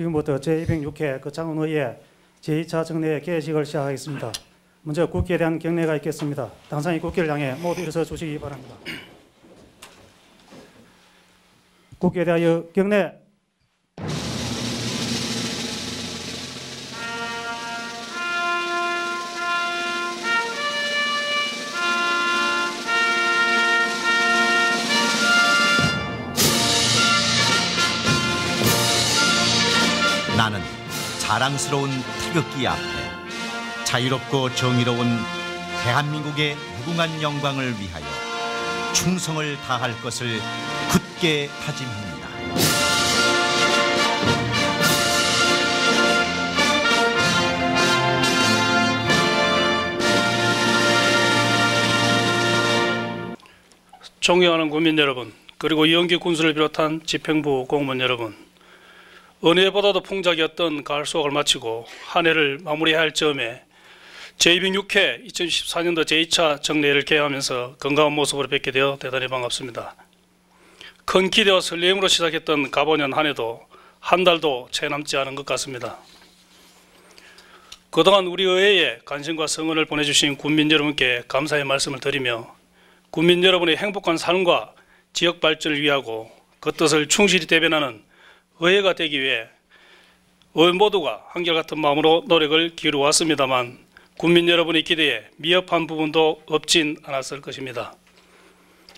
지금부터 제206회 거창훈의회 제2차 정례 개회식을 시작하겠습니다. 먼저 국기에 대한 경례가 있겠습니다. 당상이 국기를 향해 모두 일어서 주시기 바랍니다. 국기에 대하여 경례. 나는 자랑스러운 태극기 앞에 자유롭고 정의로운 대한민국의 무궁한 영광을 위하여 충성을 다할 것을 굳게 다짐합니다. 존경하는 국민 여러분, 그리고 이영기 군수를 비롯한 집행부 공무원 여러분, 어느 해보다도 풍작이었던 가을 수확을 마치고 한 해를 마무리해야 할 즈음에 제206회 2014년도 제2차 정례를 개회하면서 건강한 모습으로 뵙게 되어 대단히 반갑습니다. 큰 기대와 설렘으로 시작했던 가보년 한 해도 한 달도 채 남지 않은 것 같습니다. 그동안 우리 의회에 관심과 성원을 보내주신 국민 여러분께 감사의 말씀을 드리며 국민 여러분의 행복한 삶과 지역 발전을 위하고 그 뜻을 충실히 대변하는 의회가 되기 위해 의회 모두가 한결같은 마음으로 노력을 기울여 왔습니다만 국민 여러분의 기대에 미흡한 부분도 없진 않았을 것입니다.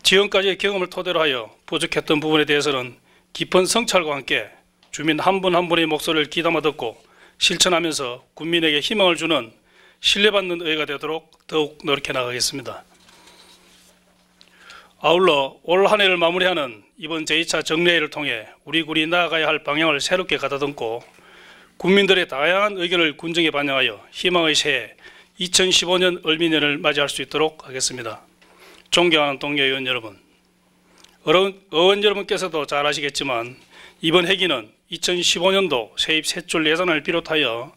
지금까지의 경험을 토대로 하여 부족했던 부분에 대해서는 깊은 성찰과 함께 주민 한 분 한 분의 목소리를 귀담아 듣고 실천하면서 국민에게 희망을 주는 신뢰받는 의회가 되도록 더욱 노력해 나가겠습니다. 아울러 올 한 해를 마무리하는 이번 제2차 정례회를 통해 우리 군이 나아가야 할 방향을 새롭게 가다듬고 국민들의 다양한 의견을 군정에 반영하여 희망의 새해 2015년 을미년을 맞이할 수 있도록 하겠습니다. 존경하는 동료 의원 여러분, 의원 여러분께서도 잘 아시겠지만 이번 회기는 2015년도 세입 세출 예산을 비롯하여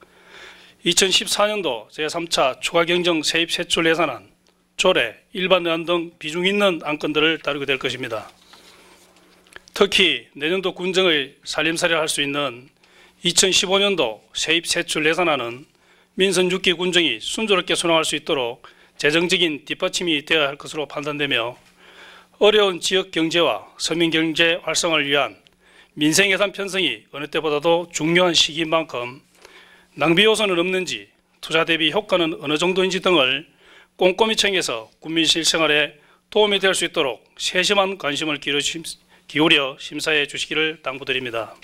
2014년도 제3차 추가경정 세입 세출 예산안, 조례, 일반 의안 등 비중 있는 안건들을 다루게 될 것입니다. 특히 내년도 군정의 살림살이를 할 수 있는 2015년도 세입 세출 예산안은 민선 6기 군정이 순조롭게 순항할 수 있도록 재정적인 뒷받침이 되어야 할 것으로 판단되며 어려운 지역 경제와 서민 경제 활성화를 위한 민생 예산 편성이 어느 때보다도 중요한 시기인 만큼 낭비 요소는 없는지, 투자 대비 효과는 어느 정도인지 등을 꼼꼼히 챙겨서 국민 실생활에 도움이 될 수 있도록 세심한 관심을 기울여 심사해 주시기를 당부드립니다.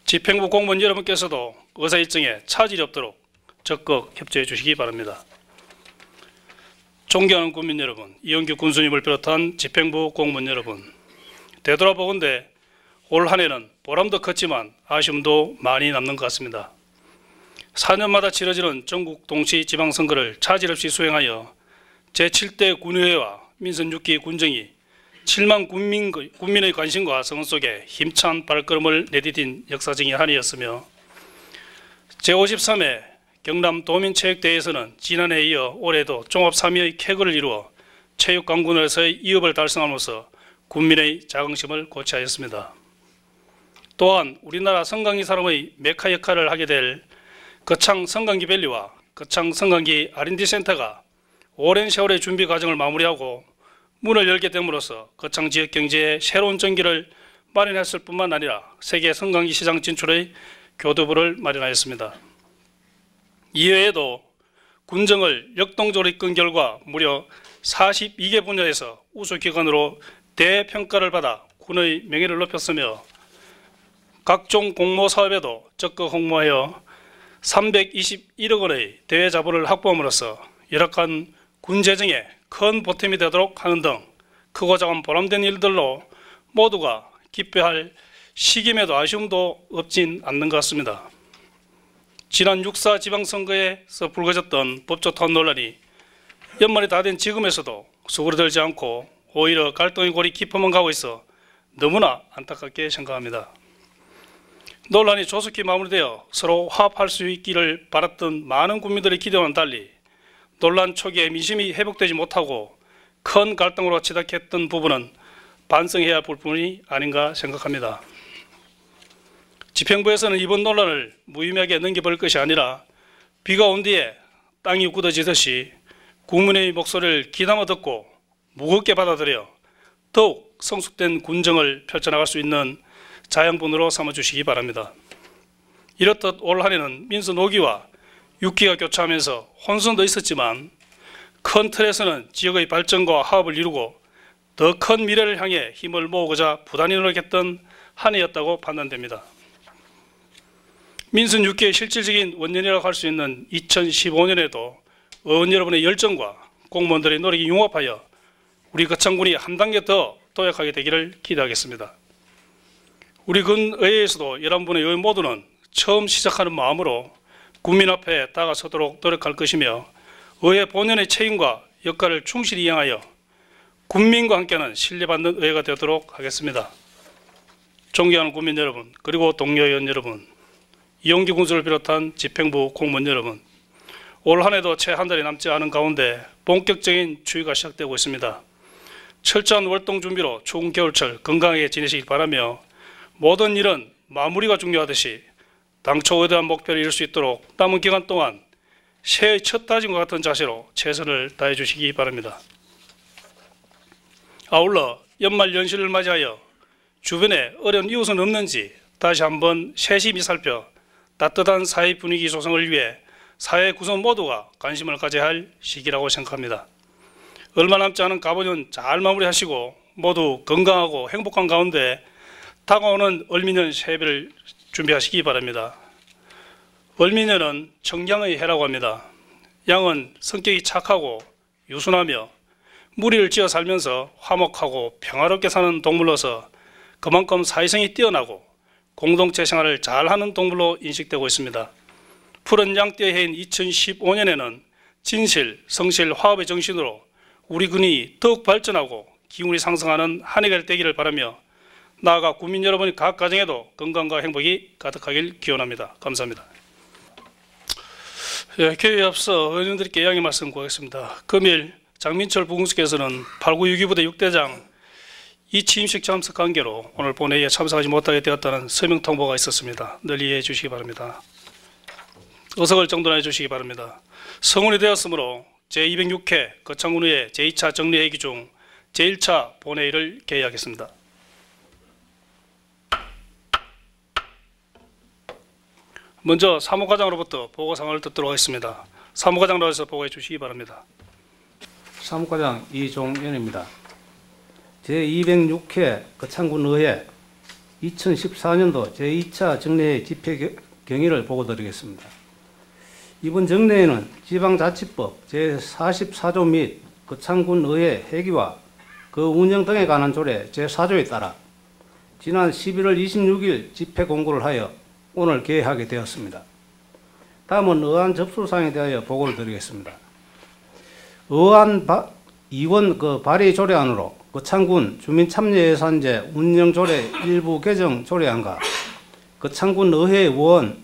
집행부 공무원 여러분께서도 의사일정에 차질이 없도록 적극 협조해 주시기 바랍니다. 존경하는 국민 여러분, 이영규 군수님을 비롯한 집행부 공무원 여러분, 되돌아보건대 올 한 해는 보람도 컸지만 아쉬움도 많이 남는 것 같습니다. 4년마다 치러지는 전국 동시 지방선거를 차질 없이 수행하여 제7대 군의회와 민선 6기 군정이 7만 국민의 관심과 성원 속에 힘찬 발걸음을 내디딘 역사적인 한 해였으며 제53회 경남도민체육대회에서는 지난해에 이어 올해도 종합 3위의 쾌거를 이루어 체육강군으로서의 이업을 달성함으로써 국민의 자긍심을 고취하였습니다. 또한 우리나라 성강기 사람의 메카 역할을 하게 될 거창 성강기밸리와 거창 성강기 R&D 센터가 오랜 세월의 준비 과정을 마무리하고 문을 열게 됨으로써 거창 지역 경제에 새로운 전기를 마련했을 뿐만 아니라 세계 성강기 시장 진출의 교두보를 마련하였습니다. 이외에도 군정을 역동적으로 이끈 결과 무려 42개 분야에서 우수기관으로 대평가를 받아 군의 명예를 높였으며 각종 공모 사업에도 적극 홍보하여 321억 원의 대외 자본을 확보함으로써 열악한 군 재정에 큰 보탬이 되도록 하는 등 크고 작은 보람된 일들로 모두가 기뻐할 시기임에도 아쉬움도 없진 않는 것 같습니다. 지난 6.4 지방선거에서 불거졌던 법조 토론 논란이 연말이 다 된 지금에서도 수그러들지 않고 오히려 갈등의 골이 깊어만 가고 있어 너무나 안타깝게 생각합니다. 논란이 조속히 마무리되어 서로 화합할 수 있기를 바랐던 많은 국민들의 기대와는 달리 논란 초기에 민심이 회복되지 못하고 큰 갈등으로 치닫했던 부분은 반성해야 할 부분이 아닌가 생각합니다. 집행부에서는 이번 논란을 무의미하게 넘겨볼 것이 아니라 비가 온 뒤에 땅이 굳어지듯이 국민의 목소리를 귀담아 듣고 무겁게 받아들여 더욱 성숙된 군정을 펼쳐나갈 수 있는 자양분으로 삼아주시기 바랍니다. 이렇듯 올 한해는 민수 노기와 6기가 교차하면서 혼선도 있었지만 큰 틀에서는 지역의 발전과 화합을 이루고 더 큰 미래를 향해 힘을 모으고자 부단히 노력했던 한 해였다고 판단됩니다. 민선 6기의 실질적인 원년이라고 할 수 있는 2015년에도 의원 여러분의 열정과 공무원들의 노력이 융합하여 우리 거창군이 한 단계 더 도약하게 되기를 기대하겠습니다. 우리 군의회에서도 11분의 의원 모두는 처음 시작하는 마음으로 국민 앞에 다가서도록 노력할 것이며 의회 본연의 책임과 역할을 충실히 이행하여 국민과 함께하는 신뢰받는 의회가 되도록 하겠습니다. 존경하는 국민 여러분, 그리고 동료 의원 여러분, 이용기 군수를 비롯한 집행부 공무원 여러분, 올 한 해도 채 한 달이 남지 않은 가운데 본격적인 추위가 시작되고 있습니다. 철저한 월동 준비로 추운 겨울철 건강하게 지내시길 바라며 모든 일은 마무리가 중요하듯이 당초 의도한 목표를 이룰 수 있도록 남은 기간 동안 새해의 첫 다짐과 같은 자세로 최선을 다해 주시기 바랍니다. 아울러 연말 연시를 맞이하여 주변에 어려운 이웃은 없는지 다시 한번 세심히 살펴 따뜻한 사회 분위기 조성을 위해 사회 구성 모두가 관심을 가져야 할 시기라고 생각합니다. 얼마 남지 않은 가보년 잘 마무리하시고 모두 건강하고 행복한 가운데 다가오는 을미년 새해를 준비하시기 바랍니다. 을미년은 청양의 해라고 합니다. 양은 성격이 착하고 유순하며 무리를 지어 살면서 화목하고 평화롭게 사는 동물로서 그만큼 사회성이 뛰어나고 공동체 생활을 잘하는 동물로 인식되고 있습니다. 푸른 양떼의 해인 2015년에는 진실, 성실, 화합의 정신으로 우리 군이 더욱 발전하고 기운이 상승하는 한 해가 되기를 바라며 나아가 국민 여러분의 각 가정에도 건강과 행복이 가득하길 기원합니다. 감사합니다. 개회에 앞서 의원님들께 양해 말씀 구하겠습니다. 금일 장민철 부군수께서는 8962부대 6대장 이취임식 참석 관계로 오늘 본회의에 참석하지 못하게 되었다는 서명 통보가 있었습니다. 늘 이해해 주시기 바랍니다. 의석을 정돈해 주시기 바랍니다. 성원이 되었으므로 제206회 거창군의회 제2차 정례회기 중 제1차 본회의를 개의하겠습니다. 먼저 사무과장으로부터 보고사항을 듣도록 하겠습니다. 사무과장 나와서 보고해 주시기 바랍니다. 사무과장 이종현입니다. 제206회 거창군의회 2014년도 제2차 정례회 집회 경위를 보고드리겠습니다. 이번 정례회는 지방자치법 제44조 및 거창군의회 회기와 그 운영 등에 관한 조례 제4조에 따라 지난 11월 26일 집회 공고를 하여 오늘 개회하게 되었습니다. 다음은 의안 접수사항에 대하여 보고를 드리겠습니다. 의안 2원 발의 조례안으로 거창군 주민참여예산제 운영조례 일부 개정 조례안과 거창군 의회원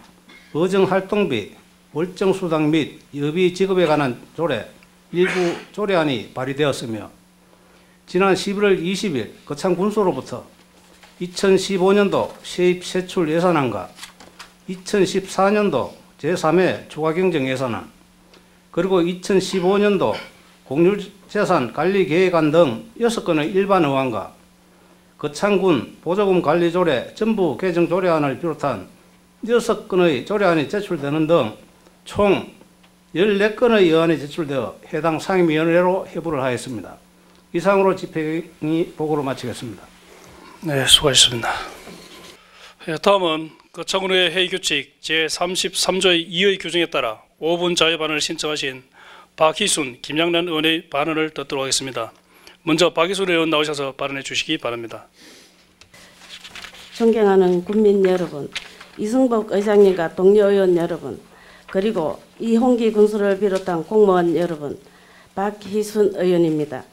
의정활동비, 월정수당 및 여비 지급에 관한 조례 일부 조례안이 발의되었으며 지난 11월 20일 거창군수로부터 2015년도 세입세출 예산안과 2014년도 제3회 추가경정 예산안 그리고 2015년도 공유재산관리계획안 등 6건의 일반 의안과 거창군 보조금관리조례 전부 개정 조례안을 비롯한 6건의 조례안이 제출되는 등 총 14건의 의안이 제출되어 해당 상임위원회로 회부를 하였습니다. 이상으로 집회경위 보고를 마치겠습니다. 네, 수고하셨습니다. 다음은 거창군의회 회의규칙 제33조의 2의 규정에 따라 5분 자유반응을 신청하신 박희순, 김양란 의원의 발언을 듣도록 하겠습니다. 먼저 박희순 의원 나오셔서 발언해 주시기 바랍니다. 존경하는 국민 여러분, 이승복 의장님과 동료 의원 여러분, 그리고 이홍기 군수를 비롯한 공무원 여러분, 박희순 의원입니다.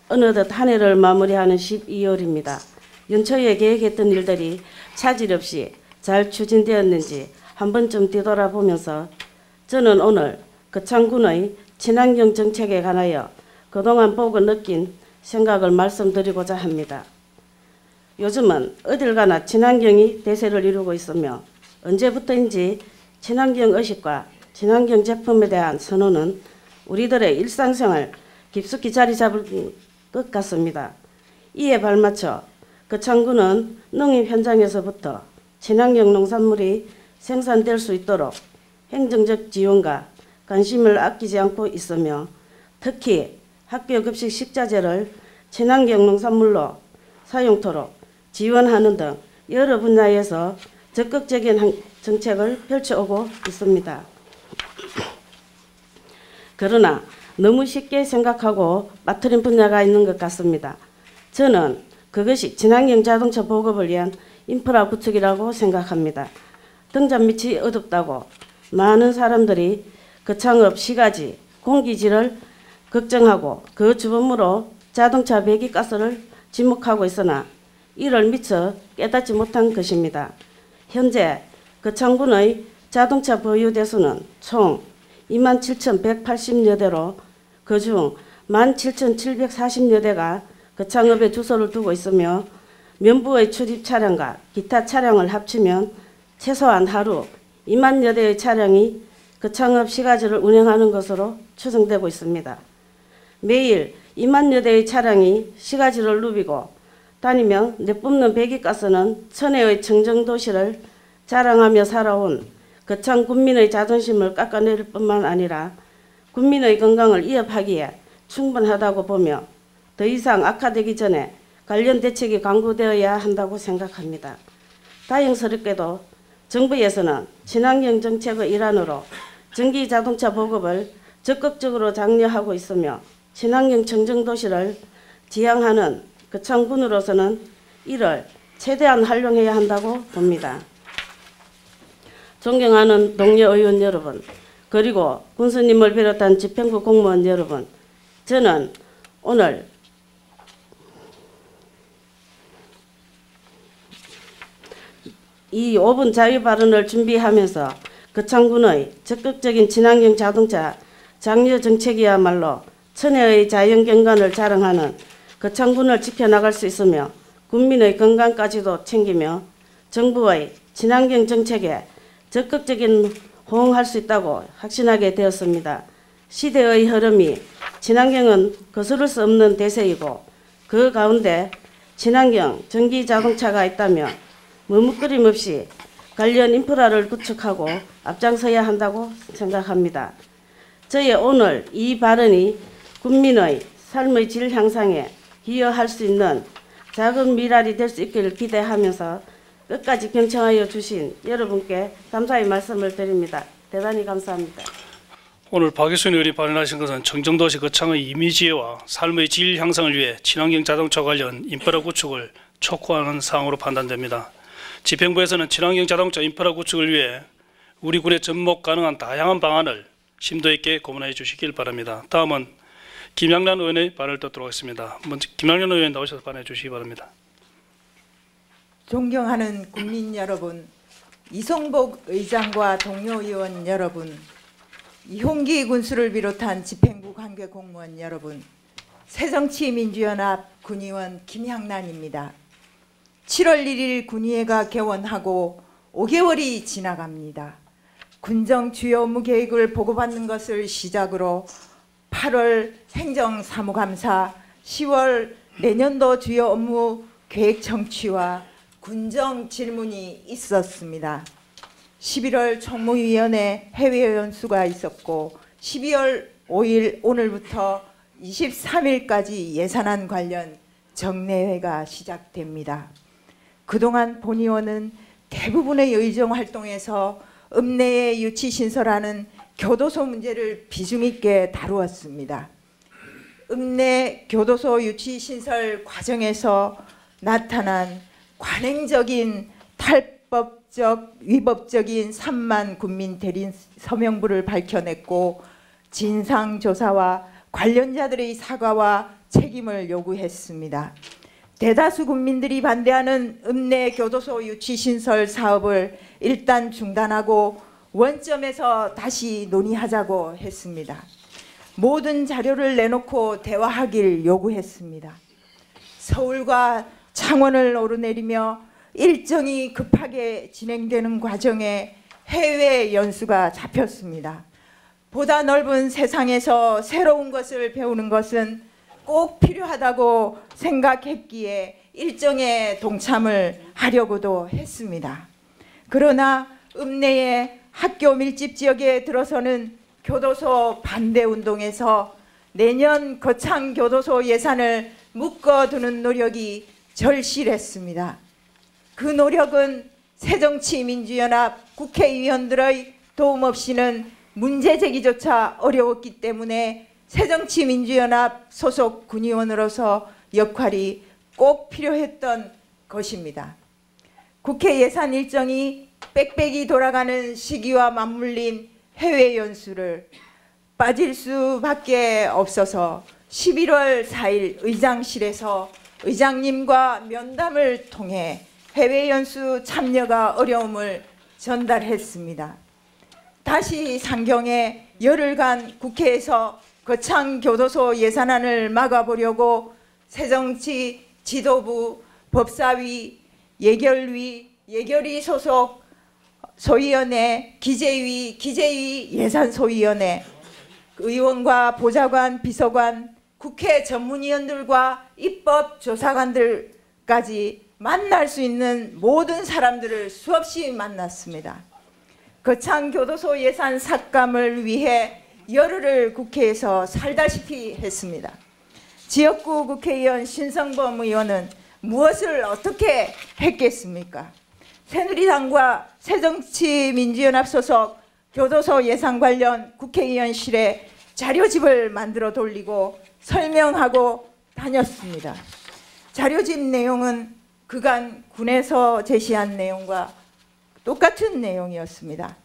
어느덧 한 해를 마무리하는 12월입니다. 연초에 계획했던 일들이 차질 없이 잘 추진되었는지 한 번쯤 뒤돌아보면서 저는 오늘 거창군의 친환경 정책에 관하여 그동안 보고 느낀 생각을 말씀드리고자 합니다. 요즘은 어딜 가나 친환경이 대세를 이루고 있으며 언제부터인지 친환경 의식과 친환경 제품에 대한 선호는 우리들의 일상생활 깊숙이 자리 잡을 것 같습니다. 이에 발맞춰 거창군은 농업 현장에서부터 친환경 농산물이 생산될 수 있도록 행정적 지원과 관심을 아끼지 않고 있으며 특히 학교 급식 식자재를 친환경 농산물로 사용토록 지원하는 등 여러 분야에서 적극적인 정책을 펼쳐오고 있습니다. 그러나 너무 쉽게 생각하고 빠뜨린 분야가 있는 것 같습니다. 저는 그것이 친환경 자동차 보급을 위한 인프라 구축이라고 생각합니다. 등잔 밑이 어둡다고 많은 사람들이 거창업 시가지, 공기질을 걱정하고 그 주범으로 자동차 배기가스를 지목하고 있으나 이를 미처 깨닫지 못한 것입니다. 현재 거창군의 자동차 보유 대수는 총 27,180여 대로 그중 17,740여 대가 거창업에 주소를 두고 있으며 면부의 출입 차량과 기타 차량을 합치면 최소한 하루 2만여 대의 차량이 거창업 시가지를 운행하는 것으로 추정되고 있습니다. 매일 2만여 대의 차량이 시가지를 누비고 다니며 내뿜는 배기가스는 천혜의 청정도시를 자랑하며 살아온 거창 군민의 자존심을 깎아내릴 뿐만 아니라 군민의 건강을 위협하기에 충분하다고 보며 더 이상 악화되기 전에 관련 대책이 강구되어야 한다고 생각합니다. 다행스럽게도 정부에서는 친환경 정책의 일환으로 전기 자동차 보급을 적극적으로 장려하고 있으며 친환경 청정도시를 지향하는 거창군으로서는 이를 최대한 활용해야 한다고 봅니다. 존경하는 동료 의원 여러분, 그리고 군수님을 비롯한 집행부 공무원 여러분, 저는 오늘 이 5분 자유 발언을 준비하면서 거창군의 적극적인 친환경 자동차 장려 정책이야말로 천혜의 자연경관을 자랑하는 거창군을 지켜나갈 수 있으며 국민의 건강까지도 챙기며 정부의 친환경 정책에 적극적인 호응할 수 있다고 확신하게 되었습니다. 시대의 흐름이 친환경은 거스를 수 없는 대세이고 그 가운데 친환경 전기 자동차가 있다면 머뭇거림 없이 관련 인프라를 구축하고 앞장서야 한다고 생각합니다. 저의 오늘 이 발언이 국민의 삶의 질 향상에 기여할 수 있는 작은 미랄이 될 수 있기를 기대하면서 끝까지 경청하여 주신 여러분께 감사의 말씀을 드립니다. 대단히 감사합니다. 오늘 박유순 의원이 발언하신 것은 청정도시 거창의 이미지와 삶의 질 향상을 위해 친환경 자동차 관련 인프라 구축을 촉구하는 사항으로 판단됩니다. 집행부에서는 친환경 자동차 인프라 구축을 위해 우리 군에 접목 가능한 다양한 방안을 심도 있게 고민해 주시길 바랍니다. 다음은 김양란 의원의 발언을 듣도록 하겠습니다. 먼저 김양란 의원 나오셔서 발언해 주시기 바랍니다. 존경하는 국민 여러분, 이성복 의장과 동료 의원 여러분, 이홍기 군수를 비롯한 집행부 관계 공무원 여러분, 새정치민주연합 군의원 김향란입니다. 7월 1일 군의회가 개원하고 5개월이 지나갑니다. 군정 주요 업무 계획을 보고받는 것을 시작으로 8월 행정사무감사, 10월 내년도 주요 업무 계획 청취와 군정 질문이 있었습니다. 11월 총무위원회 해외 연수가 있었고 12월 5일 오늘부터 23일까지 예산안 관련 정례회가 시작됩니다. 그동안 본의원은 대부분의 의정 활동에서 읍내에 유치신설하는 교도소 문제를 비중 있게 다루었습니다. 읍내 교도소 유치신설 과정에서 나타난 관행적인 탈법적, 위법적인 3만 군민 대리 서명부를 밝혀냈고 진상조사와 관련자들의 사과와 책임을 요구했습니다. 대다수 국민들이 반대하는 읍내 교도소 유치신설 사업을 일단 중단하고 원점에서 다시 논의하자고 했습니다. 모든 자료를 내놓고 대화하길 요구했습니다. 서울과 창원을 오르내리며 일정이 급하게 진행되는 과정에 해외 연수가 잡혔습니다. 보다 넓은 세상에서 새로운 것을 배우는 것은 꼭 필요하다고 생각했기에 일정에 동참을 하려고도 했습니다. 그러나 읍내의 학교 밀집 지역에 들어서는 교도소 반대 운동에서 내년 거창 교도소 예산을 묶어두는 노력이 절실했습니다. 그 노력은 새정치민주연합 국회의원들의 도움 없이는 문제 제기조차 어려웠기 때문에 새정치민주연합 소속 군의원으로서 역할이 꼭 필요했던 것입니다. 국회 예산 일정이 빽빽이 돌아가는 시기와 맞물린 해외 연수를 빠질 수밖에 없어서 11월 4일 의장실에서 의장님과 면담을 통해 해외 연수 참여가 어려움을 전달했습니다. 다시 상경에 열흘간 국회에서 거창 교도소 예산안을 막아보려고 새정치 지도부, 법사위, 예결위, 예결위 소속 소위원회, 기재위, 기재위 예산소위원회, 의원과 보좌관, 비서관, 국회 전문위원들과 입법조사관들까지 만날 수 있는 모든 사람들을 수없이 만났습니다. 거창 교도소 예산 삭감을 위해 열흘을 국회에서 살다시피 했습니다. 지역구 국회의원 신성범 의원은 무엇을 어떻게 했겠습니까? 새누리당과 새정치민주연합 소속 교도소 예산 관련 국회의원실에 자료집을 만들어 돌리고 설명하고 다녔습니다. 자료집 내용은 그간 군에서 제시한 내용과 똑같은 내용이었습니다.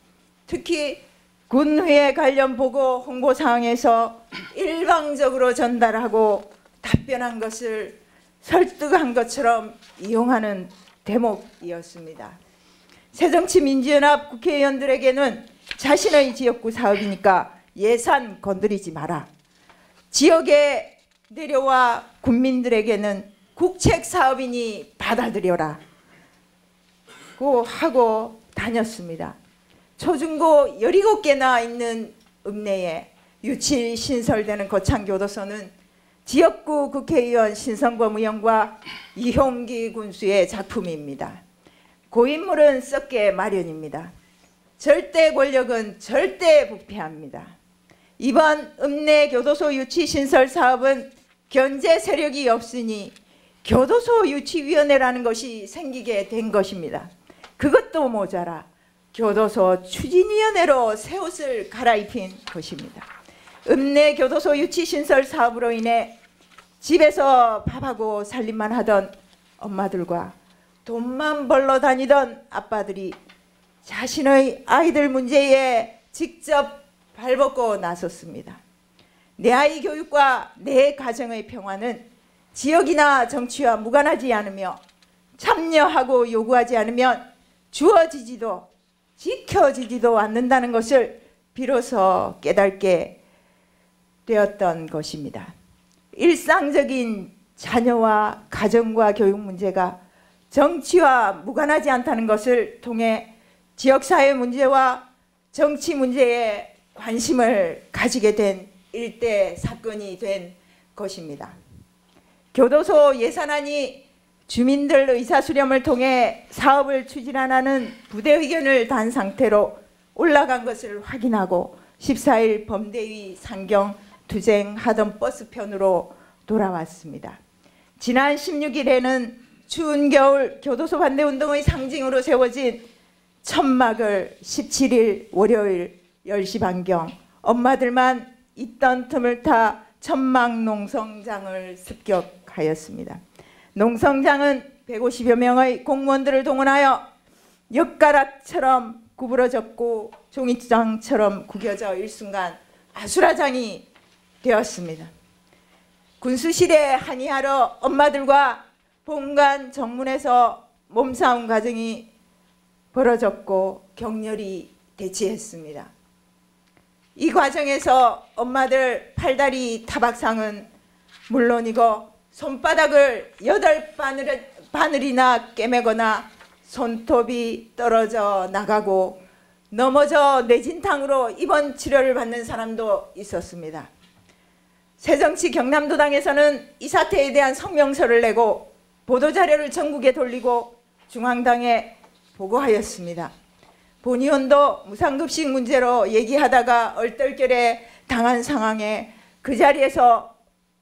특히 군회 관련 보고 홍보사항에서 일방적으로 전달하고 답변한 것을 설득한 것처럼 이용하는 대목이었습니다. 새정치민주연합 국회의원들에게는 자신의 지역구 사업이니까 예산 건드리지 마라. 지역에 내려와 국민들에게는 국책 사업이니 받아들여라. 고 하고 다녔습니다. 초중고 17개나 있는 읍내에 유치 신설되는 거창교도소는 지역구 국회의원 신성범 의원과 이홍기 군수의 작품입니다. 고인물은 썩게 마련입니다. 절대 권력은 절대 부패합니다. 이번 읍내 교도소 유치 신설 사업은 견제 세력이 없으니 교도소 유치위원회라는 것이 생기게 된 것입니다. 그것도 모자라 교도소 추진위원회로 새 옷을 갈아입힌 것입니다. 읍내 교도소 유치 신설 사업으로 인해 집에서 밥하고 살림만 하던 엄마들과 돈만 벌러 다니던 아빠들이 자신의 아이들 문제에 직접 발벗고 나섰습니다. 내 아이 교육과 내 가정의 평화는 지역이나 정치와 무관하지 않으며 참여하고 요구하지 않으면 주어지지도 지켜지지도 않는다는 것을 비로소 깨닫게 되었던 것입니다. 일상적인 자녀와 가정과 교육 문제가 정치와 무관하지 않다는 것을 통해 지역사회 문제와 정치 문제에 관심을 가지게 된 일대 사건이 된 것입니다. 교도소 예산안이 주민들 의사수렴을 통해 사업을 추진하라는 부대 의견을 단 상태로 올라간 것을 확인하고 14일 범대위 상경 투쟁하던 버스편으로 돌아왔습니다. 지난 16일에는 추운 겨울 교도소 반대운동의 상징으로 세워진 천막을 17일 월요일 10시 반경 엄마들만 있던 틈을 타 천막 농성장을 습격하였습니다. 농성장은 150여 명의 공무원들을 동원하여 엿가락처럼 구부러졌고 종이장처럼 구겨져 일순간 아수라장이 되었습니다. 군수실에 항의하러 엄마들과 본관 정문에서 몸싸움 과정이 벌어졌고 격렬히 대치했습니다. 이 과정에서 엄마들 팔다리 타박상은 물론이고 손바닥을 8바늘이나 꿰매거나 손톱이 떨어져 나가고 넘어져 뇌진탕으로 입원 치료를 받는 사람도 있었습니다. 새정치 경남도당에서는 이 사태에 대한 성명서를 내고 보도자료를 전국에 돌리고 중앙당에 보고하였습니다. 본 의원도 무상급식 문제로 얘기하다가 얼떨결에 당한 상황에 그 자리에서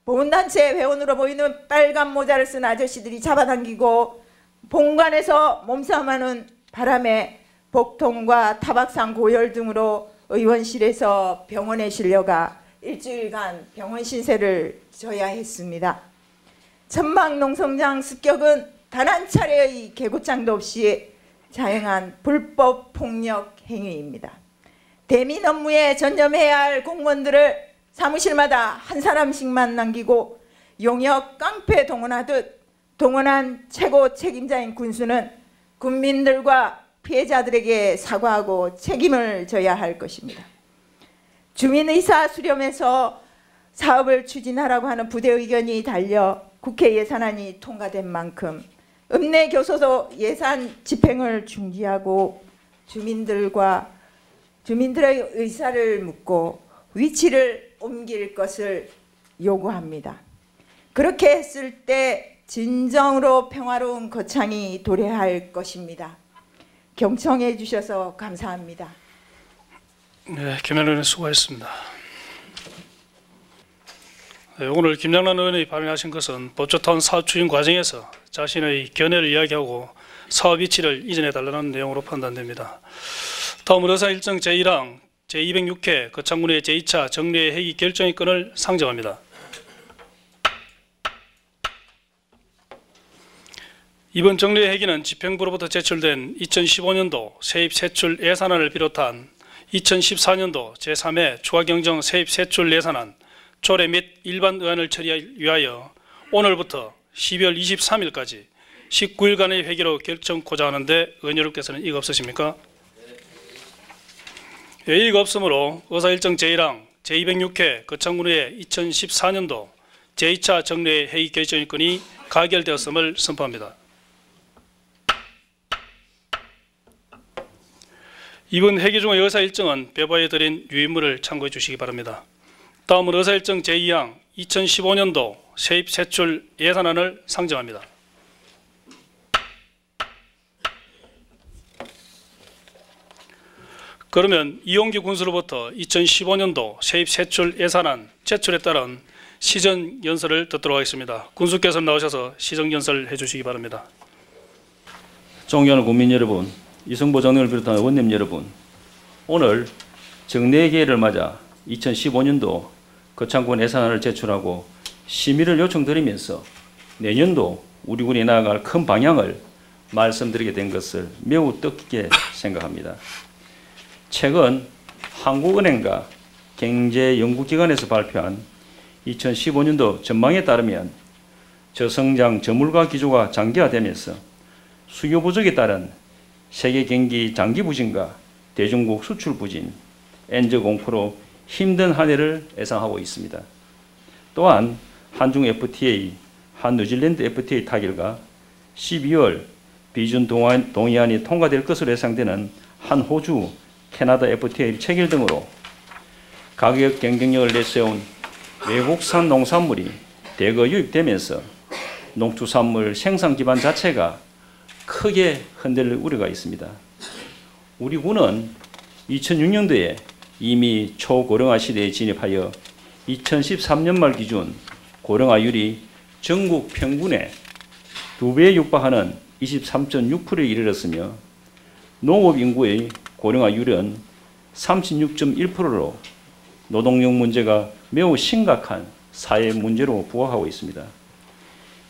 보훈단체 회원으로 보이는 빨간 모자를 쓴 아저씨들이 잡아당기고 본관에서 몸싸움하는 바람에 복통과 타박상 고열 등으로 의원실에서 병원에 실려가 일주일간 병원 신세를 져야 했습니다. 천막농성장 습격은 단 한 차례의 개고장도 없이 자행한 불법 폭력 행위입니다. 대민 업무에 전념해야 할 공무원들을 사무실마다 한 사람씩만 남기고 용역 깡패 동원하듯 동원한 최고 책임자인 군수는 국민들과 피해자들에게 사과하고 책임을 져야 할 것입니다. 주민의사 수렴해서 사업을 추진하라고 하는 부대 의견이 달려 국회 예산안이 통과된 만큼 읍내교소도 예산 집행을 중지하고 주민들의 의사를 묻고 위치를 옮길 것을 요구합니다. 그렇게 했을 때 진정으로 평화로운 거창이 도래할 것입니다. 경청해 주셔서 감사합니다. 네, 김양란 의원 수고하셨습니다. 네, 오늘 김양란 의원이 발언하신 것은 법조타운 사업 추진 과정에서 자신의 견해를 이야기하고 사업 위치를 이전해달라는 내용으로 판단됩니다. 다음은 의사 일정 제1항 제206회 거창군의 제2차 정례 회의 결정의 건을 상정합니다. 이번 정례 회기는 집행부로부터 제출된 2015년도 세입세출 예산안을 비롯한 2014년도 제3회 추가경정 세입세출 예산안 조례 및 일반 의안을 처리하기 위하여 오늘부터 12월 23일까지 19일간의 회기로 결정코자 하는데 의원 여러분께서는 이의가 없으십니까? 이의가 없으므로 의사일정 제1항 제206회 거창군의 2014년도 제2차 정례 회의 결정의 건이 가결되었음을 선포합니다. 이번 회기 중의 의사일정은 배부에 드린 유인물을 참고해 주시기 바랍니다. 다음은 의사일정 제2항 2015년도 세입세출 예산안을 상정합니다. 그러면 이용기 군수로부터 2015년도 세입세출 예산안 제출에 따른 시정연설을 듣도록 하겠습니다. 군수께서 나오셔서 시정연설 해주시기 바랍니다. 존경하는 국민 여러분, 이승보 장관을 비롯한 의원님 여러분, 오늘 정례 기회를 맞아 2015년도 거창군 예산안을 제출하고 심의를 요청드리면서 내년도 우리 군이 나아갈 큰 방향을 말씀드리게 된 것을 매우 뜻깊게 생각합니다. 최근 한국은행과 경제연구기관에서 발표한 2015년도 전망에 따르면 저성장 저물가 기조가 장기화되면서 수요 부족에 따른 세계 경기 장기 부진과 대중국 수출 부진, 엔저 공포로 힘든 한 해를 예상하고 있습니다. 또한 한중 FTA, 한뉴질랜드 FTA 타결과 12월 비준 동의안이 통과될 것으로 예상되는 한호주, 캐나다 FTA 체결 등으로 가격 경쟁력을 내세운 외국산 농산물이 대거 유입되면서 농축산물 생산 기반 자체가 크게 흔들릴 우려가 있습니다. 우리 군은 2006년도에 이미 초고령화 시대에 진입하여 2013년 말 기준 고령화율이 전국 평균의 2배에 육박하는 23.6%에 이르렀으며 농업 인구의 고령화율은 36.1%로 노동력 문제가 매우 심각한 사회 문제로 부각하고 있습니다.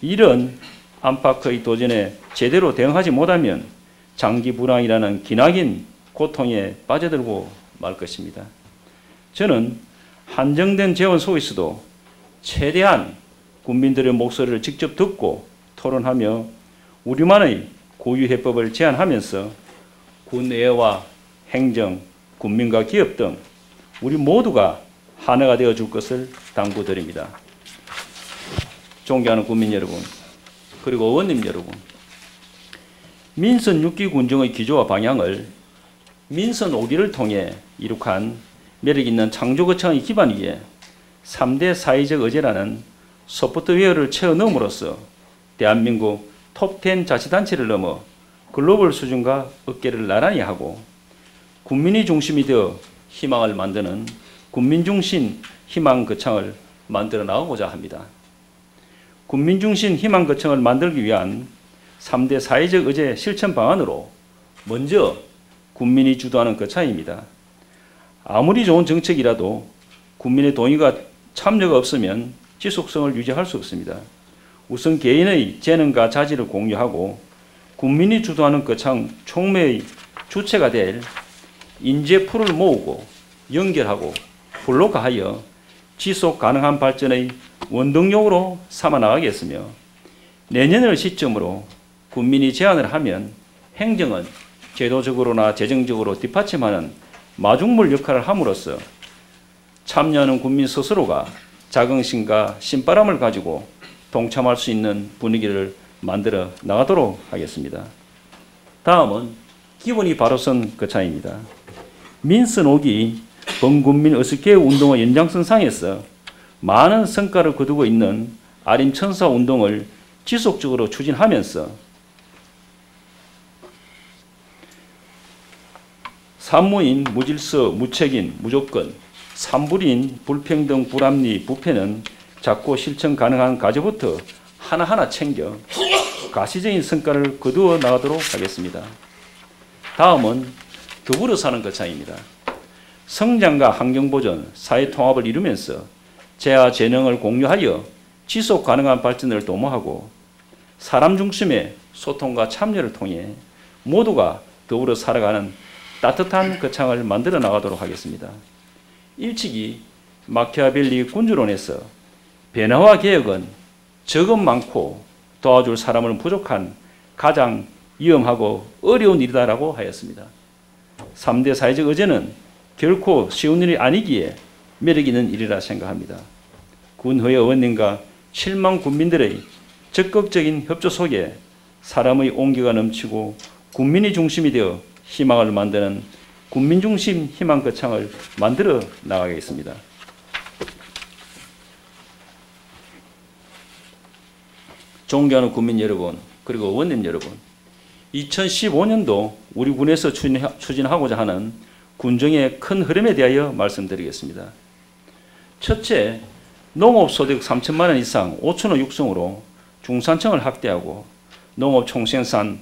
이런 안팎의 도전에 제대로 대응하지 못하면 장기 불황이라는 기나긴 고통에 빠져들고 말 것입니다. 저는 한정된 재원 속에서도 최대한 국민들의 목소리를 직접 듣고 토론하며 우리만의 고유해법을 제안하면서 군의회와 행정, 국민과 기업 등 우리 모두가 하나가 되어줄 것을 당부드립니다. 존경하는 국민 여러분, 그리고 의원님 여러분, 민선 6기 군정의 기조와 방향을 민선 5기를 통해 이룩한 매력있는 창조거창의 기반 위에 3대 사회적 의제라는 소프트웨어를 채워 넣음으로써 대한민국 톱10 자치단체를 넘어 글로벌 수준과 어깨를 나란히 하고 국민이 중심이 되어 희망을 만드는 국민중심 희망거창을 만들어 나가고자 합니다. 국민중심 희망거창을 만들기 위한 3대 사회적 의제 실천 방안으로 먼저 국민이 주도하는 거창입니다. 아무리 좋은 정책이라도 국민의 동의가 참여가 없으면 지속성을 유지할 수 없습니다. 우선 개인의 재능과 자질을 공유하고 국민이 주도하는 거창 촉매의 주체가 될 인재풀을 모으고 연결하고 블록화하여 지속 가능한 발전의 원동력으로 삼아 나가겠으며 내년을 시점으로 국민이 제안을 하면 행정은 제도적으로나 재정적으로 뒷받침하는 마중물 역할을 함으로써 참여하는 국민 스스로가 자긍심과 신바람을 가지고 동참할 수 있는 분위기를 만들어 나가도록 하겠습니다. 다음은 기본이 바로 선 거창입니다. 민선 5기 범국민 의식개혁 운동의 연장선상에서 많은 성과를 거두고 있는 아림천사 운동을 지속적으로 추진하면서 산무인, 무질서, 무책임, 무조건, 산불인, 불평등, 불합리, 부패는 작고 실천 가능한 과제부터 하나하나 챙겨 가시적인 성과를 거두어 나가도록 하겠습니다. 다음은 더불어 사는 거창입니다. 성장과 환경보전, 사회통합을 이루면서 재화 재능을 공유하여 지속 가능한 발전을 도모하고 사람 중심의 소통과 참여를 통해 모두가 더불어 살아가는 따뜻한 거창을 만들어 나가도록 하겠습니다. 일찍이 마키아벨리 군주론에서 변화와 개혁은 적은 많고 도와줄 사람은 부족한 가장 위험하고 어려운 일이다라고 하였습니다. 3대 사회적 의제는 결코 쉬운 일이 아니기에 매력 있는 일이라 생각합니다. 군의회 의원님과 7만 국민들의 적극적인 협조 속에 사람의 온기가 넘치고 국민이 중심이 되어 희망을 만드는 국민중심 희망거창을 만들어 나가겠습니다. 존경하는 국민 여러분, 그리고 의원님 여러분, 2015년도 우리 군에서 추진하고자 하는 군정의 큰 흐름에 대하여 말씀드리겠습니다. 첫째, 농업소득 3천만 원 이상 5천억 육성으로 중산층을 확대하고 농업 총생산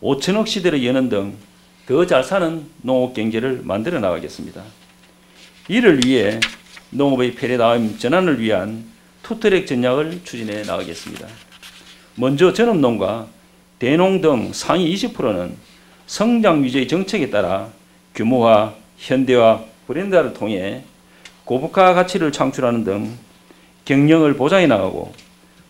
5천억 시대를 여는 등 더 잘 사는 농업 경제를 만들어 나가겠습니다. 이를 위해 농업의 패러다임 전환을 위한 투트랙 전략을 추진해 나가겠습니다. 먼저 전업농가, 대농 등 상위 20%는 성장 위주의 정책에 따라 규모화, 현대화, 브랜드화를 통해 고부가 가치를 창출하는 등 경영을 보장해 나가고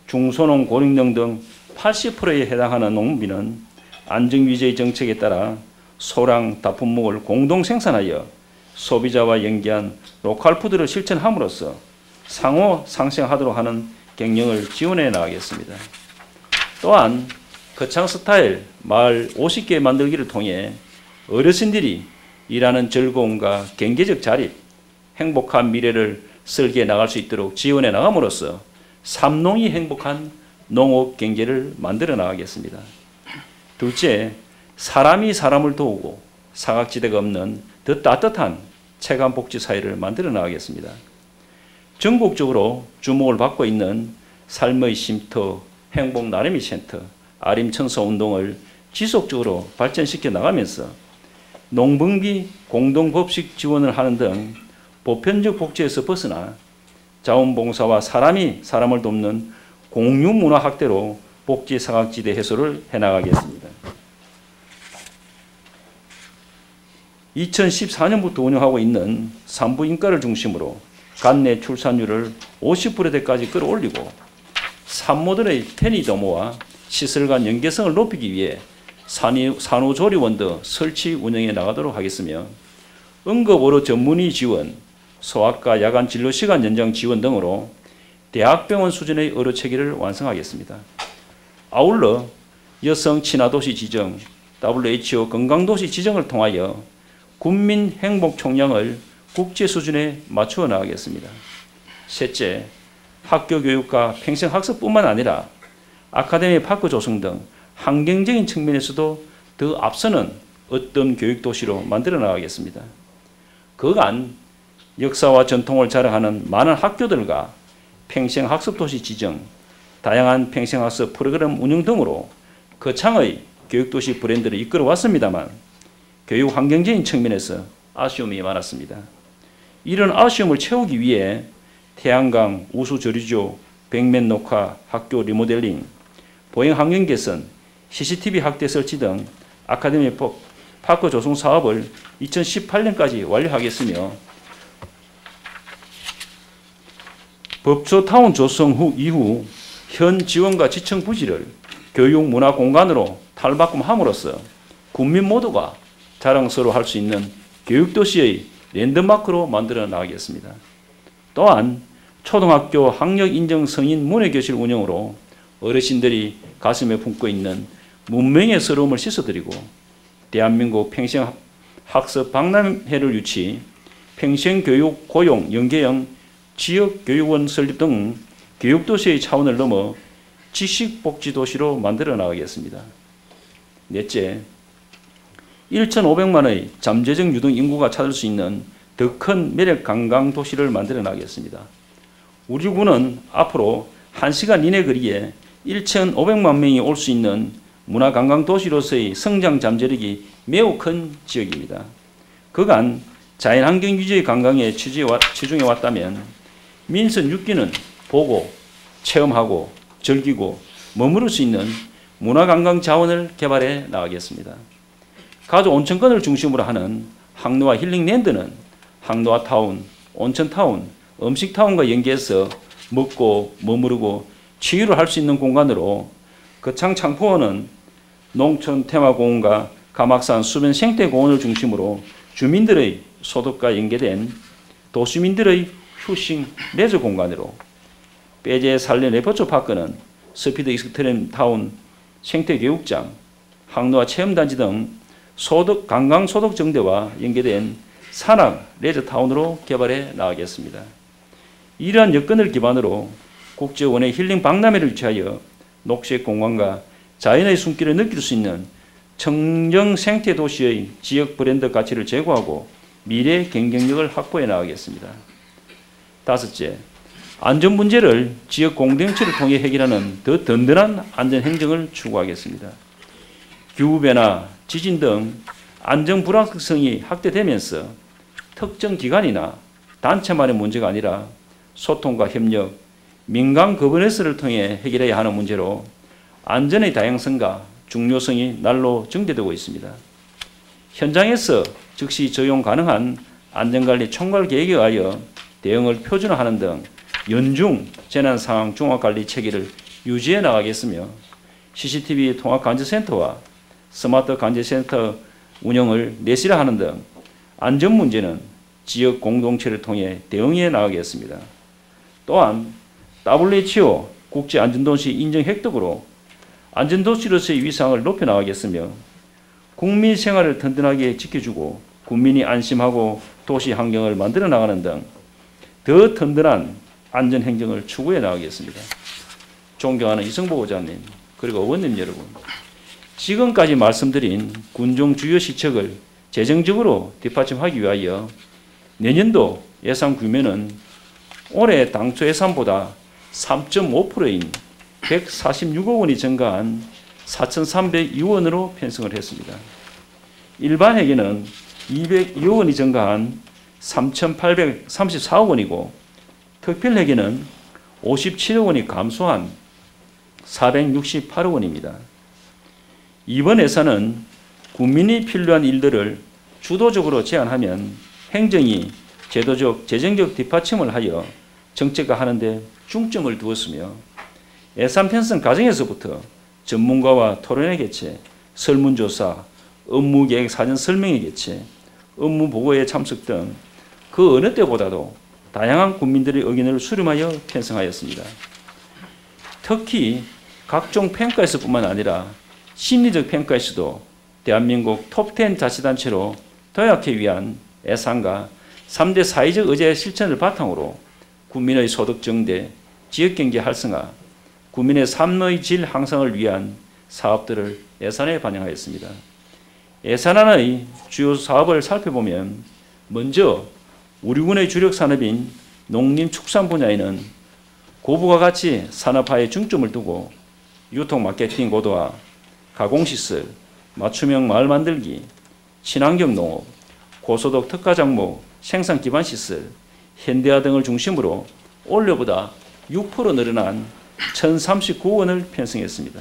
중소농, 고령농 등 80%에 해당하는 농민은 안정 위주의 정책에 따라 소량 다품목을 공동 생산하여 소비자와 연계한 로컬 푸드를 실천함으로써 상호 상생하도록 하는 경영을 지원해 나가겠습니다. 또한 거창 스타일 마을 50개 만들기를 통해 어르신들이 일하는 즐거움과 경제적 자립, 행복한 미래를 설계해 나갈 수 있도록 지원해 나감으로써 삼농이 행복한 농업 경제를 만들어 나가겠습니다. 둘째, 사람이 사람을 도우고 사각지대가 없는 더 따뜻한 체감 복지 사회를 만들어 나가겠습니다. 전국적으로 주목을 받고 있는 삶의 쉼터, 행복 나눔이 센터, 아림천사 운동을 지속적으로 발전시켜 나가면서 농번기 공동법식 지원을 하는 등 보편적 복지에서 벗어나 자원봉사와 사람이 사람을 돕는 공유문화 확대로 복지 사각지대 해소를 해나가겠습니다. 2014년부터 운영하고 있는 산부인과를 중심으로 간내 출산율을 50%대까지 끌어올리고 산모들의 편의도모와 시설 간 연계성을 높이기 위해 산후조리원도 설치 운영해 나가도록 하겠으며 응급의료 전문의 지원, 소아과 야간 진료시간 연장 지원 등으로 대학병원 수준의 의료체계를 완성하겠습니다. 아울러 여성 친화도시 지정, WHO 건강도시 지정을 통하여 국민 행복 총량을 국제 수준에 맞추어 나가겠습니다. 셋째, 학교 교육과 평생 학습뿐만 아니라 아카데미 파크 조성 등 환경적인 측면에서도 더 앞서는 어떤 교육 도시로 만들어 나가겠습니다. 그간 역사와 전통을 자랑하는 많은 학교들과 평생 학습 도시 지정, 다양한 평생 학습 프로그램 운영 등으로 거창의 교육 도시 브랜드를 이끌어 왔습니다만 교육 환경적인 측면에서 아쉬움이 많았습니다. 이런 아쉬움을 채우기 위해 태양광, 우수 저류조, 벽면 녹화, 학교 리모델링, 보행 환경 개선, CCTV 확대 설치 등 아카데미 파크 조성 사업을 2018년까지 완료하겠으며 법조타운 조성 이후 현 지원과 지청 부지를 교육 문화 공간으로 탈바꿈함으로써 국민 모두가 자랑스러워할 수 있는 교육도시의 랜드마크로 만들어 나가겠습니다. 또한 초등학교 학력 인정 성인 문예교실 운영으로 어르신들이 가슴에 품고 있는 문명의 서러움을 씻어드리고 대한민국 평생 학습 박람회를 유치, 평생교육 고용 연계형 지역교육원 설립 등 교육도시의 차원을 넘어 지식복지도시로 만들어 나가겠습니다. 넷째, 1,500만의 잠재적 유동 인구가 찾을 수 있는 더 큰 매력 관광 도시를 만들어 나가겠습니다. 우리 군은 앞으로 1시간 이내 거리에 1,500만 명이 올 수 있는 문화관광도시로서의 성장 잠재력이 매우 큰 지역입니다. 그간 자연환경 유지의 관광에 치중해 왔다면 민선 6기는 보고, 체험하고, 즐기고, 머무를 수 있는 문화관광 자원을 개발해 나가겠습니다. 가족 온천권을 중심으로 하는 항로와 힐링랜드는 항로와 타운, 온천타운, 음식타운과 연계해서 먹고 머무르고 치유를 할 수 있는 공간으로 거창 창포원은 농촌 테마공원과 가막산 수변 생태공원을 중심으로 주민들의 소득과 연계된 도시민들의 휴식 레저 공간으로 빼제 살려 레포츠파크는 스피드 익스트림 타운 생태교육장, 항로와 체험단지 등 소득, 관광 소득 정대와 연계된 산악 레저타운으로 개발해 나가겠습니다. 이러한 여건을 기반으로 국제원의 힐링 박람회를 유치하여 녹색 공간과 자연의 숨길을 느낄 수 있는 청정 생태 도시의 지역 브랜드 가치를 제고하고 미래 경쟁력을 확보해 나가겠습니다. 다섯째, 안전 문제를 지역 공동체를 통해 해결하는 더 든든한 안전 행정을 추구하겠습니다. 기후변화, 지진 등 안전 불확실성이 확대되면서 특정 기관이나 단체만의 문제가 아니라 소통과 협력, 민간 거버넌스를 통해 해결해야 하는 문제로 안전의 다양성과 중요성이 날로 증대되고 있습니다. 현장에서 즉시 적용 가능한 안전관리 총괄 계획에 의하여 대응을 표준화하는 등 연중 재난상황 종합관리 체계를 유지해 나가겠으며 CCTV 통합관제센터와 스마트 관제센터 운영을 내실화하는 등 안전 문제는 지역 공동체를 통해 대응해 나가겠습니다. 또한 WHO 국제안전도시 인정 획득으로 안전도시로서의 위상을 높여나가겠으며 국민 생활을 든든하게 지켜주고 국민이 안심하고 도시 환경을 만들어 나가는 등 더 든든한 안전행정을 추구해 나가겠습니다. 존경하는 이승복 의장님 그리고 의원님 여러분, 지금까지 말씀드린 군정 주요 시책을 재정적으로 뒷받침하기 위하여 내년도 예산 규모는 올해 당초 예산보다 3.5%인 146억 원이 증가한 4,302원으로 편성을 했습니다. 일반 회계는 202억 원이 증가한 3,834억 원이고 특별 회계는 57억 원이 감소한 468억 원입니다. 이번 예산은 국민이 필요한 일들을 주도적으로 제안하면 행정이 제도적, 재정적 뒷받침을 하여 정책화하는 데 중점을 두었으며 예산 편성 과정에서부터 전문가와 토론회 개최, 설문조사, 업무계획 사전 설명회 개최, 업무보고에 참석 등 그 어느 때보다도 다양한 국민들의 의견을 수렴하여 편성하였습니다. 특히 각종 평가에서뿐만 아니라 심리적 평가에서도 대한민국 톱10 자치단체로 도약하기 위한 애상과 3대 사회적 의제 실천을 바탕으로 국민의 소득 증대, 지역경제 활성화, 국민의 삶의 질 향상을 위한 사업들을 예산에 반영하였습니다. 예산안의 주요 사업을 살펴보면 먼저 우리 군의 주력 산업인 농림축산 분야에는 고부가 가치 산업화에 중점을 두고 유통 마케팅 고도화, 가공시설, 맞춤형 마을 만들기, 친환경 농업, 고소득 특화 작물, 생산 기반 시설, 현대화 등을 중심으로 올해보다 6% 늘어난 1,039원을 편성했습니다.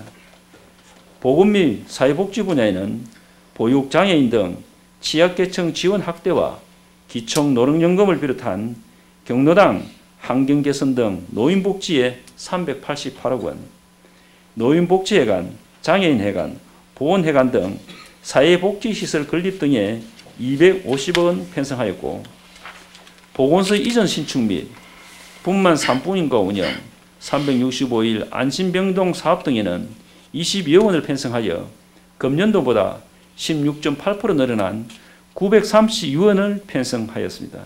보건 및 사회복지 분야에는 보육장애인 등 취약계층 지원 확대와 기초노령연금을 비롯한 경로당 환경 개선 등 노인복지에 388억 원, 노인복지회관, 장애인회관, 보건회관 등 사회복지시설 건립 등에 250억 원 편성하였고, 보건소 이전 신축 및 분만 산부인과 운영, 365일 안심병동 사업 등에는 22억 원을 편성하여 금년도보다 16.8% 늘어난 932원을 편성하였습니다.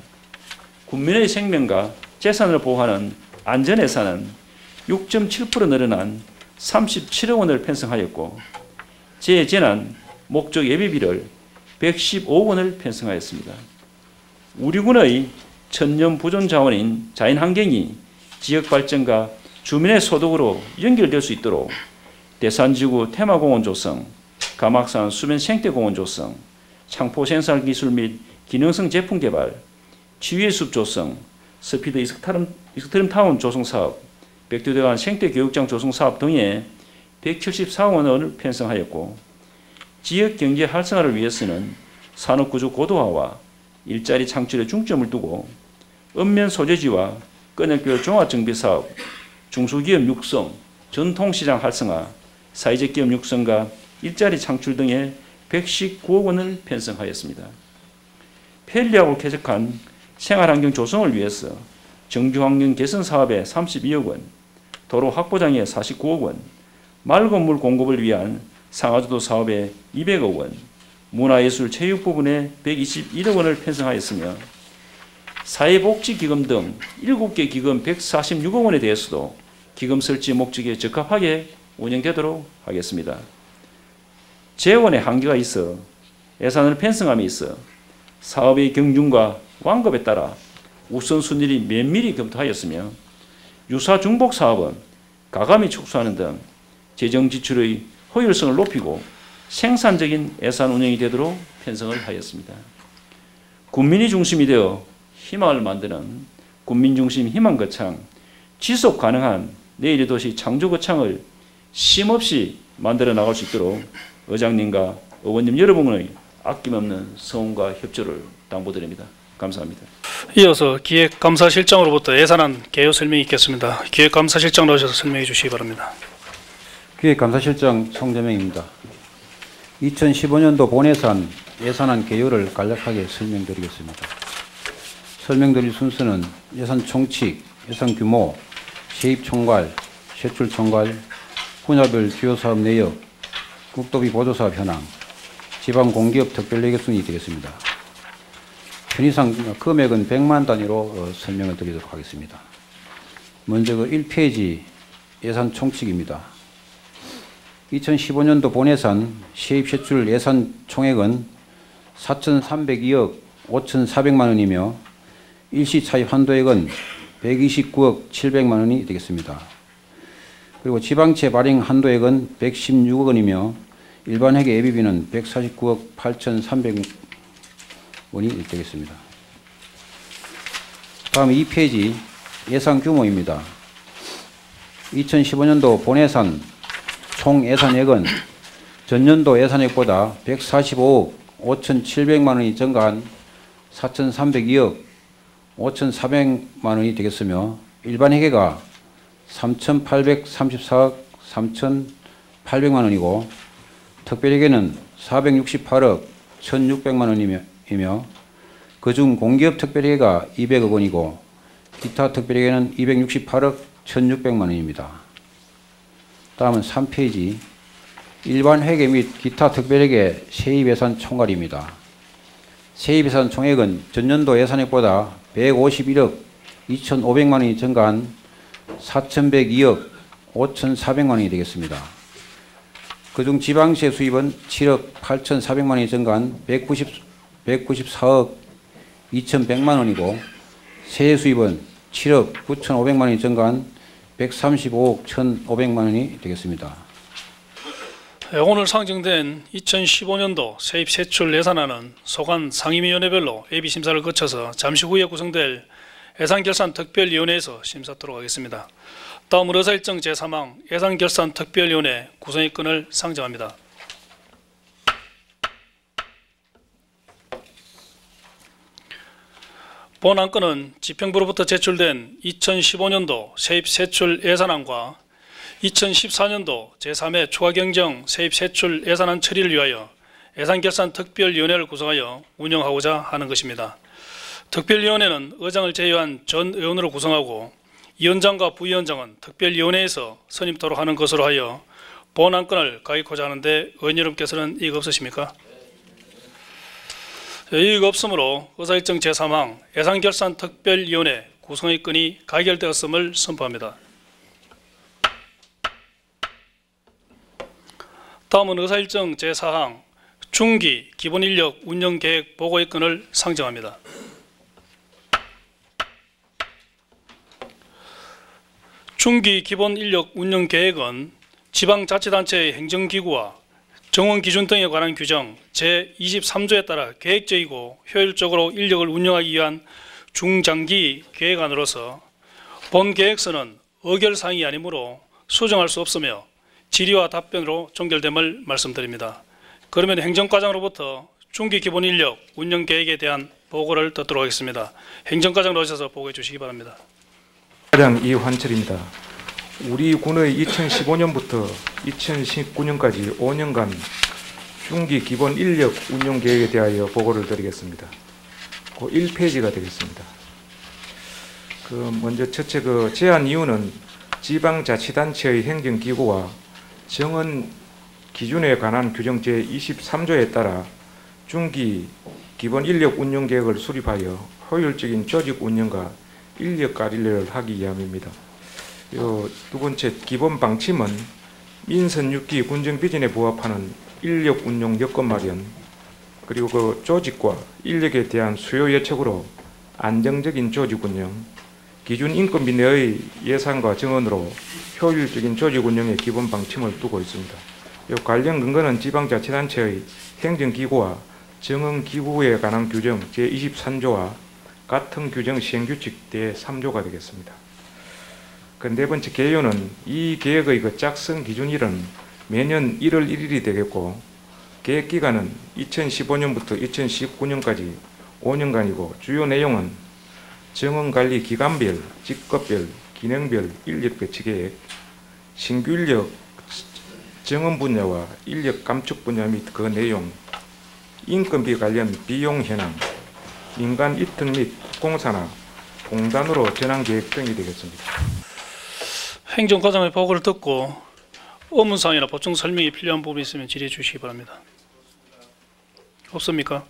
국민의 생명과 재산을 보호하는 안전예산은 6.7% 늘어난 37억 원을 편성하였고, 재재난 목적 예비비를 115억 원을 편성하였습니다. 우리 군의 천년 보존 자원인 자연환경이 지역발전과 주민의 소득으로 연결될 수 있도록 대산지구 테마공원 조성, 가막산 수면 생태공원 조성, 창포 생산 기술 및 기능성 제품 개발, 치유의 숲 조성, 스피드 익스트림 타운 조성 사업, 백두대간 생태교육장 조성 사업 등에 174억 원을 편성하였고, 지역 경제 활성화를 위해서는 산업구조 고도화와 일자리 창출에 중점을 두고 읍면 소재지와 건역별 종합정비사업, 중소기업 육성, 전통시장 활성화, 사회적 기업 육성과 일자리 창출 등에 119억 원을 편성하였습니다. 편리하고 쾌적한 생활환경 조성을 위해서 정주환경 개선 사업에 32억 원, 도로 확보장에 49억 원, 맑은 물 공급을 위한 상하주도 사업에 200억 원, 문화예술 체육 부분에 121억 원을 편성하였으며, 사회복지기금 등 7개 기금 146억 원에 대해서도 기금 설치 목적에 적합하게 운영되도록 하겠습니다. 재원의 한계가 있어 예산을 편성함에 있어 사업의 경중과 완급에 따라 우선순위를 면밀히 검토하였으며, 유사 중복 사업은 가감히 축소하는 등 재정 지출의 효율성을 높이고 생산적인 예산 운영이 되도록 편성을 하였습니다. 국민이 중심이 되어 희망을 만드는 국민중심 희망거창, 지속 가능한 내일의 도시 창조거창을 쉼없이 만들어 나갈 수 있도록 의장님과 의원님 여러분의 아낌없는 성원과 협조를 당부드립니다. 감사합니다. 이어서 기획감사실장으로부터 예산안 개요 설명이 있겠습니다. 기획감사실장 나오셔서 설명해 주시기 바랍니다. 기획감사실장 송재명입니다. 2015년도 본예산 예산안 개요를 간략하게 설명드리겠습니다. 설명드릴 순서는 예산 총칙, 예산 규모, 세입 총괄, 세출 총괄, 분야별 주요 사업 내역, 국도비 보조사업 현황, 지방 공기업 특별예계 순이 되겠습니다. 편의상 금액은 100만 단위로 설명을 드리도록 하겠습니다. 먼저 1페이지 예산 총칙입니다. 2015년도 본예산 세입 세출 예산 총액은 4,302억 5,400만 원이며 일시 차입 한도액은 129억 700만 원이 되겠습니다. 그리고 지방채 발행 한도액은 116억 원이며 일반 회계 예비비는 149억 8,300만 원이 되겠습니다. 다음 2페이지 예산 규모입니다. 2015년도 본예산 총 예산액은 전년도 예산액보다 145억 5,700만 원이 증가한 4,302억 5,400만 원이 되겠으며, 일반 회계가 3,834억 3,800만 원이고 특별회계는 468억 1,600만 원이며 그중 공기업 특별회계가 200억 원이고 기타 특별회계는 268억 1,600만 원입니다. 다음은 3페이지 일반 회계 및 기타 특별회계 세입예산 총괄입니다. 세입예산 총액은 전년도 예산액보다 151억 2,500만 원이 증가한 4,102억 5,400만 원이 되겠습니다. 그중 지방세 수입은 7억 8,400만 원이 증가한 194억 2,100만 원이고 세액 수입은 7억 9,500만 원이 증가한 135억 1,500만 원이 되겠습니다. 오늘 상정된 2015년도 세입 세출 예산안은 소관 상임위원회별로 예비 심사를 거쳐서 잠시 후에 구성될 예산결산특별위원회에서 심사하도록 하겠습니다. 다음으로 의사일정 제3항 예산결산특별위원회 구성의건을 상정합니다. 본 안건은 집행부로부터 제출된 2015년도 세입 세출 예산안과 2014년도 제3회 추가경정 세입 세출 예산안 처리를 위하여 예산결산특별위원회를 구성하여 운영하고자 하는 것입니다. 특별위원회는 의장을 제외한 전 의원으로 구성하고 위원장과 부위원장은 특별위원회에서 선임토록 하는 것으로 하여 본 안건을 가입하고자 하는데 의원 여러분께서는 이익 없으십니까? 이익 없으므로 의사일정 제3항 예산결산특별위원회 구성의 건이 가결되었음을 선포합니다. 다음은 의사일정 제4항 중기 기본인력 운영계획 보고의 건을 상정합니다. 중기 기본인력 운영계획은 지방자치단체의 행정기구와 정원기준 등에 관한 규정 제23조에 따라 계획적이고 효율적으로 인력을 운영하기 위한 중장기 계획안으로서 본 계획서는 의결사항이 아니므로 수정할 수 없으며 질의와 답변으로 종결됨을 말씀드립니다. 그러면 행정과장으로부터 중기 기본인력 운영계획에 대한 보고를 듣도록 하겠습니다. 행정과장으로 오셔서 보고해 주시기 바랍니다. 과장 이환철입니다. 우리 군의 2015년부터 2019년까지 5년간 중기 기본 인력 운용 계획에 대하여 보고를 드리겠습니다. 그 1페이지가 되겠습니다. 먼저 첫째 제안 이유는 지방자치단체의 행정기구와 정원 기준에 관한 규정 제23조에 따라 중기 기본 인력 운용 계획을 수립하여 효율적인 조직 운영과 인력 관리를 하기 위함입니다. 두 번째 기본 방침은 민선 6기 군정 비전에 부합하는 인력 운용 여건 마련, 그리고 조직과 인력에 대한 수요 예측으로 안정적인 조직 운영, 기준 인건비 내의 예산과 정원으로 효율적인 조직 운영의 기본 방침을 두고 있습니다. 관련 근거는 지방자치단체의 행정기구와 정원기구에 관한 규정 제23조와 같은 규정 시행규칙 제3조가 되겠습니다. 네 번째 개요는 이 계획의 작성 기준일은 매년 1월 1일이 되겠고 계획기간은 2015년부터 2019년까지 5년간이고 주요 내용은 정원관리 기간별, 직급별, 기능별 인력 배치 계획, 신규 인력 정원 분야와 인력 감축 분야 및 그 내용, 인건비 관련 비용 현황, 민간 입특 및 공사나 공단으로 전환 계획 등이 되겠습니다. 행정과장의 보고를 듣고 업무사항이나 보충 설명이 필요한 부분이 있으면 질의해 주시기 바랍니다. 없습니까?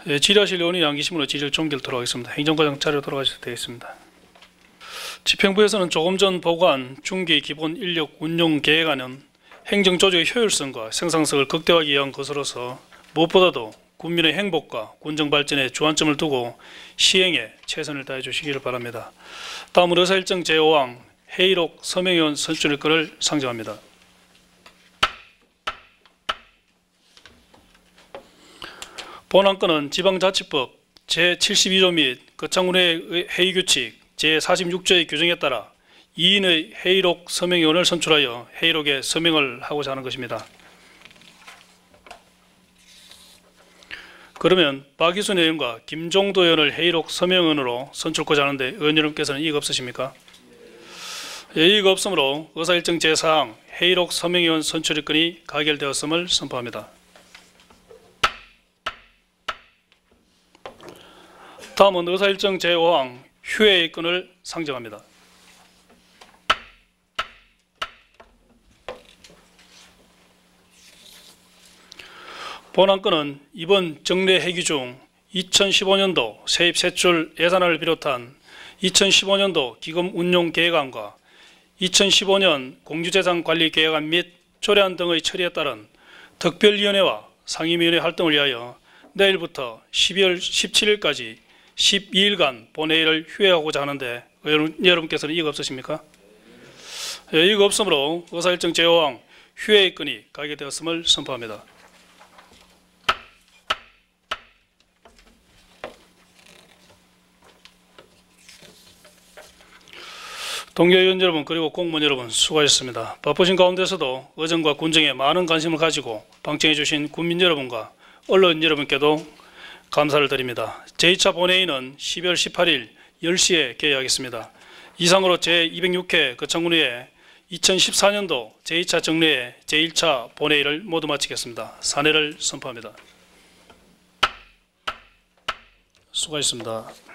예, 질의하실 의원이 안 계시므로 질의를 종결토록 하겠습니다. 행정과장 자리로 돌아가셔도 되겠습니다. 집행부에서는 조금 전 보고한 중기 기본 인력 운용 계획안은 행정조직의 효율성과 생산성을 극대화하기 위한 것으로서 무엇보다도 국민의 행복과 군정 발전에 주안점을 두고 시행에 최선을 다해 주시기를 바랍니다. 다음으로 의사일정 제5항 회의록 서명위원 선출의 건을 상정합니다. 본 안건은 지방자치법 제72조 및 거창군의 회의규칙 제46조의 규정에 따라 2인의 회의록 서명위원을 선출하여 회의록에 서명을 하고자 하는 것입니다. 그러면 박희순 의원과 김종도 의원을 회의록 서명위원으로 선출하고자 하는데 의원 여러분께서는 이익 없으십니까? 이익 없으므로 의사일정 제4항 회의록 서명위원 선출의 건이 가결되었음을 선포합니다. 다음은 의사일정 제5항 휴회의 건을 상정합니다. 본안건은 이번 정례 회기 중 2015년도 세입 세출 예산안을 비롯한 2015년도 기금 운용 계획안과 2015년 공유재산 관리 계획안 및 조례안 등의 처리에 따른 특별위원회와 상임위원회 활동을 위하여 내일부터 12월 17일까지 12일간 본회의를 휴회하고자 하는데 여러분께서는 이의가 없으십니까? 이의가 없으므로 의사일정 제5항 휴회의 건이 가게 되었음을 선포합니다. 동료 의원 여러분 그리고 공무원 여러분 수고하셨습니다. 바쁘신 가운데서도 의정과 군정에 많은 관심을 가지고 방청해 주신 국민 여러분과 언론 여러분께도 감사를 드립니다. 제2차 본회의는 12월 18일 10시에 개회하겠습니다. 이상으로 제206회 거창군의회 2014년도 제2차 정례회 제1차 본회의를 모두 마치겠습니다. 산회를 선포합니다. 수고하셨습니다.